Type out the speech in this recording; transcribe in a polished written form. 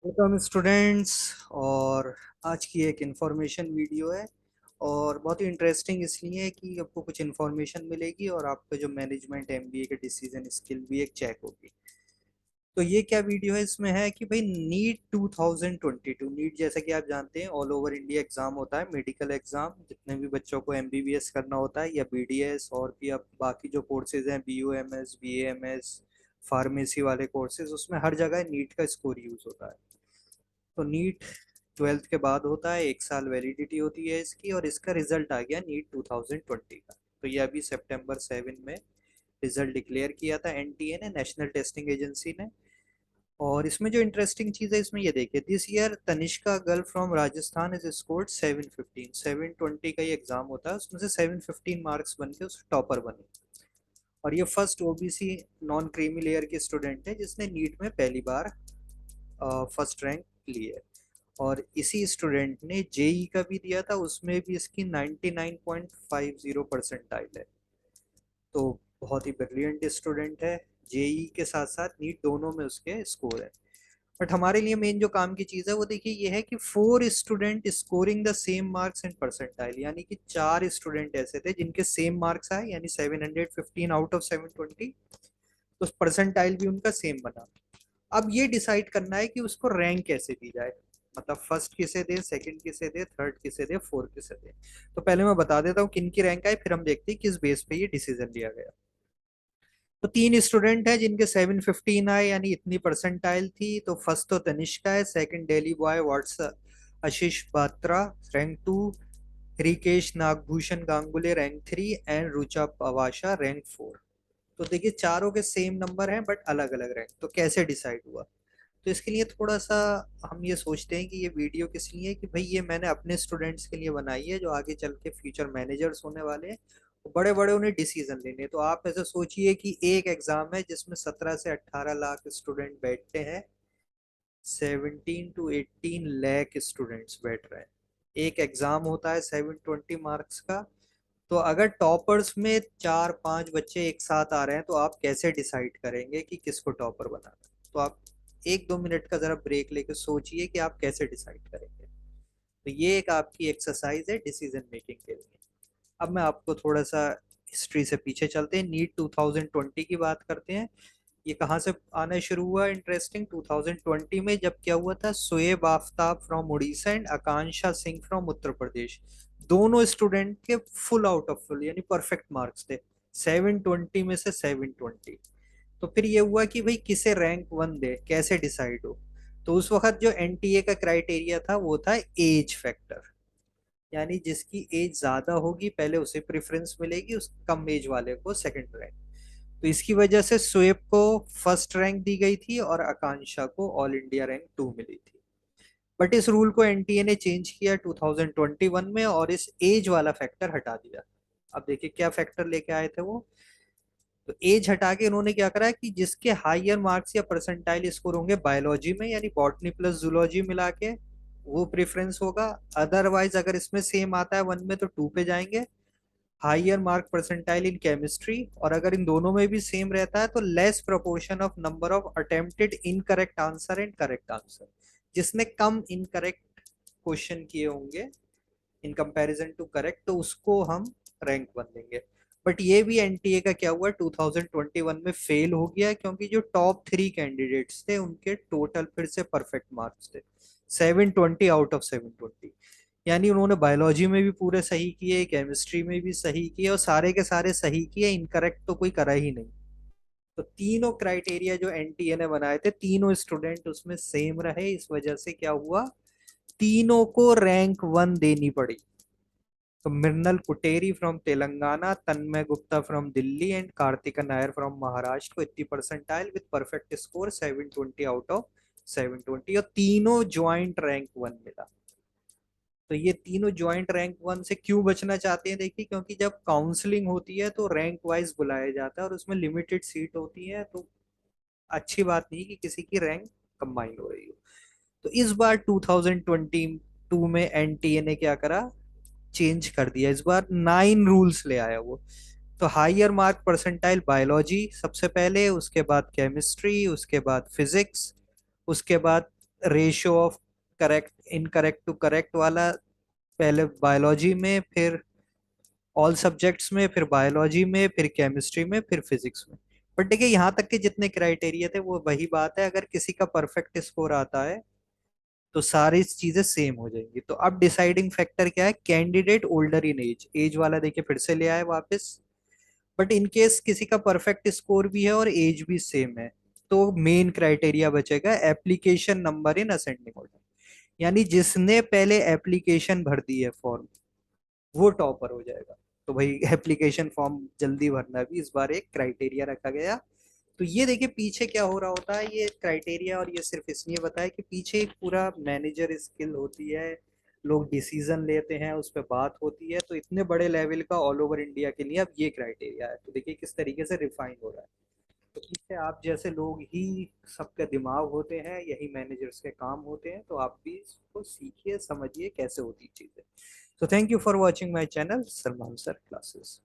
Welcome students. और आज की एक इंफॉर्मेशन वीडियो है और बहुत ही इंटरेस्टिंग इसलिए है कि आपको कुछ इंफॉर्मेशन मिलेगी और आपका जो मैनेजमेंट एमबीए के डिसीजन स्किल भी एक चेक होगी। तो ये क्या वीडियो है, इसमें है कि भाई नीट 2022 नीट जैसा कि आप जानते हैं ऑल ओवर इंडिया एग्जाम होता है, मेडिकल एग्जाम जितने भी बच्चों को एमबीबीएस करना होता है या बीडीएस और भी अब बाकी जो कोर्सेज हैं बीयूएमएस बीएएमएस फार्मेसी वाले कोर्सेज, उसमें हर जगह नीट का स्कोर यूज होता है। तो नीट 12th के बाद होता है, एक साल वैलिडिटी होती है इसकी और इसका रिजल्ट आ गया नीट 2020 का। तो ये अभी सितंबर 7 में रिजल्ट डिक्लेयर किया था एनटीए ने, नेशनल टेस्टिंग एजेंसी ने। और इसमें जो इंटरेस्टिंग चीज है इसमें ये देखिए, this year Tanishka girl from Rajasthan is scored 715 720 का ये एग्जाम होता है, उसमें से 715 मार्क्स बन के उस टॉपर बनी। और ये first OBC non creamy layer की स्टूडेंट है जिसने नीट में पहली बार फर्स्ट रैंक ली है। और इसी स्टूडेंट ने जेई का भी दिया था, उसमें भी इसकी 99.50 परसेंटाइल है। तो बहुत ही ब्रिलियंट स्टूडेंट है। जेई के साथ साथ नीट दोनों में उसके स्कोर है। बट हमारे लिए मेन जो काम की चीज है वो देखिए ये है कि 4 student scoring the same marks and percentile, यानी कि 4 स्टूडेंट ऐसे थे जिनके सेम मार्क्स आए, यानी 715 आउट ऑफ 720। तो परसेंटाइल भी उनका सेम बना। अब ये डिसाइड करना है कि उसको रैंक कैसे दी जाए, मतलब फर्स्ट किसे दे, सेकंड किसे दे, थर्ड किसे दे, फोर्थ किसे दे। तो पहले मैं बता देता हूँ किन की रैंक आई, फिर हम देखते हैं किस बेस पे ये डिसीजन लिया गया। तो 3 स्टूडेंट है जिनके 715 आए, यानी इतनी परसेंटाइल थी। तो फर्स्ट तो तनिष्का है, सेकंड डेली बॉय व्हाट्स Ashish Batra rank 2, Rikesh Nagabhushan Gangule rank 3 and Rucha Pawasha rank 4। तो देखिए चारों के सेम नंबर हैं बट अलग अलग रैंक। तो कैसे डिसाइड हुआ? तो इसके लिए थोड़ा सा हम ये सोचते हैं कि ये वीडियो किस लिए है कि भाई ये मैंने अपने स्टूडेंट्स के लिए बनाई है जो आगे चल के फ्यूचर मैनेजर्स होने वाले हैं, बड़े बड़े उन्हें डिसीजन लेने हैं। तो आप ऐसे सोचिए कि एक एग्जाम है जिसमें 17 से 18 लाख स्टूडेंट बैठते हैं, 17 to 18 लाख स्टूडेंट्स बैठ रहे हैं। एक एग्जाम होता है 720 मार्क्स का। तो अगर टॉपर्स में 4-5 बच्चे एक साथ आ रहे हैं तो आप कैसे डिसाइड करेंगे कि किसको टॉपर बनाना है? तो आप 1-2 मिनट का जरा ब्रेक लेके सोचिए कि आप कैसे डिसाइड करेंगे। तो ये एक आपकी एक्सरसाइज है डिसीजन मेकिंग के लिए। अब मैं आपको थोड़ा सा हिस्ट्री से पीछे चलते हैं, नीट 2020 की बात करते हैं। ये कहाँ से आना शुरू हुआ? इंटरेस्टिंग, 2020 में जब क्या हुआ था, Shoaib Aftab from Orissa and Akanksha Singh from Uttar Pradesh, दोनों स्टूडेंट के फुल आउट ऑफ फुल यानी परफेक्ट मार्क्स थे, 720 में से 720। तो फिर ये हुआ कि भाई किसे रैंक 1 दे, कैसे डिसाइड हो? तो उस वक्त जो एनटीए का क्राइटेरिया था वो था एज फैक्टर, यानी जिसकी एज ज्यादा होगी पहले उसे प्रेफरेंस मिलेगी, उस कम एज वाले को सेकंड रैंक। तो इसकी वजह से शोएब को फर्स्ट रैंक दी गई थी और आकांक्षा को ऑल इंडिया रैंक 2 मिली थी। बट इस रूल को एनटीए ने चेंज किया 2021 में और इस एज वाला फैक्टर हटा दिया। अब देखिए क्या फैक्टर लेके आए थे वो। तो एज हटा के उन्होंने क्या करा कि जिसके हायर मार्क्स या परसेंटाइल स्कोर होंगे बायोलॉजी में, यानी बॉटनी प्लस जूलॉजी मिला के, वो प्रेफरेंस होगा। अदरवाइज अगर इसमें सेम आता है 1 में तो 2 पे जाएंगे, higher mark percentile in chemistry. और अगर इन दोनों में भी सेम रहता है तो less proportion of number of attempted incorrect answer and correct answer, जिसने कम इनकरेक्ट क्वेश्चन किए होंगे इन कंपैरिजन टू करेक्ट, तो उसको हम रैंक 1 देंगे। बट ये भी एनटीए का क्या हुआ, 2021 में फेल हो गया क्योंकि जो टॉप 3 कैंडिडेट्स थे उनके टोटल फिर से परफेक्ट मार्क्स थे, 720 आउट ऑफ 720। यानी उन्होंने बायोलॉजी में भी पूरे सही किए, केमिस्ट्री में भी सही किए और सारे के सारे सही किए, इनकरेक्ट तो कोई करा ही नहीं। तो तीनों क्राइटेरिया जो एनटीए ने बनाए थे, तीनों स्टूडेंट उसमें सेम रहे, इस वजह से क्या हुआ, तीनों को रैंक 1 देनी पड़ी। तो Mrinal Kuteri from Telangana, Tanmay Gupta from Delhi and Karthika Nair from Maharashtra को 80 percentile with perfect score 720 out of 720, और तीनों ज्वाइंट रैंक 1 मिला। तो ये तीनों ज्वाइंट रैंक 1 से क्यों बचना चाहते हैं? देखिए क्योंकि जब काउंसलिंग होती है तो रैंक वाइज बुलाया जाता है और उसमें लिमिटेड सीट होती है, तो अच्छी बात नहीं कि किसी की रैंक कंबाइन हो रही हो। तो इस बार 2022 में एनटीए ने क्या करा, चेंज कर दिया। इस बार 9 रूल्स ले आया वो। तो हायर मार्क परसेंटाइल बायोलॉजी सबसे पहले, उसके बाद केमिस्ट्री, उसके बाद फिजिक्स, उसके बाद ratio of correct incorrect to correct वाला, पहले बायोलॉजी में, फिर ऑल सब्जेक्ट्स में, फिर बायोलॉजी में, फिर केमिस्ट्री में, फिर फिजिक्स में। बट देखिए यहाँ तक के जितने क्राइटेरिया थे वो वही बात है, अगर किसी का परफेक्ट स्कोर आता है तो सारी चीजें सेम हो जाएंगी। तो अब डिसाइडिंग फैक्टर क्या है, candidate older in age, age वाला देखिए फिर से ले आए वापस। बट इन केस किसी का परफेक्ट स्कोर भी है और एज भी सेम है, तो मेन क्राइटेरिया बचेगा application number in ascending order, यानी जिसने पहले एप्लीकेशन भर दी है फॉर्म वो टॉपर हो जाएगा। तो भाई एप्लीकेशन फॉर्म जल्दी भरना भी इस बार एक क्राइटेरिया रखा गया। तो ये देखिए पीछे क्या हो रहा होता है, ये क्राइटेरिया और ये सिर्फ इसलिए बताया कि पीछे एक पूरा मैनेजर स्किल होती है, लोग डिसीजन लेते हैं, उस पर बात होती है। तो इतने बड़े लेवल का ऑल ओवर इंडिया के लिए अब ये क्राइटेरिया है, तो देखिए किस तरीके से रिफाइन हो रहा है। तो इससे आप जैसे लोग ही सबके दिमाग होते हैं, यही मैनेजर्स के काम होते हैं, तो आप भी इसको सीखिए, समझिए कैसे होती चीजें। So thank you for watching my channel, Salman Sir Classes.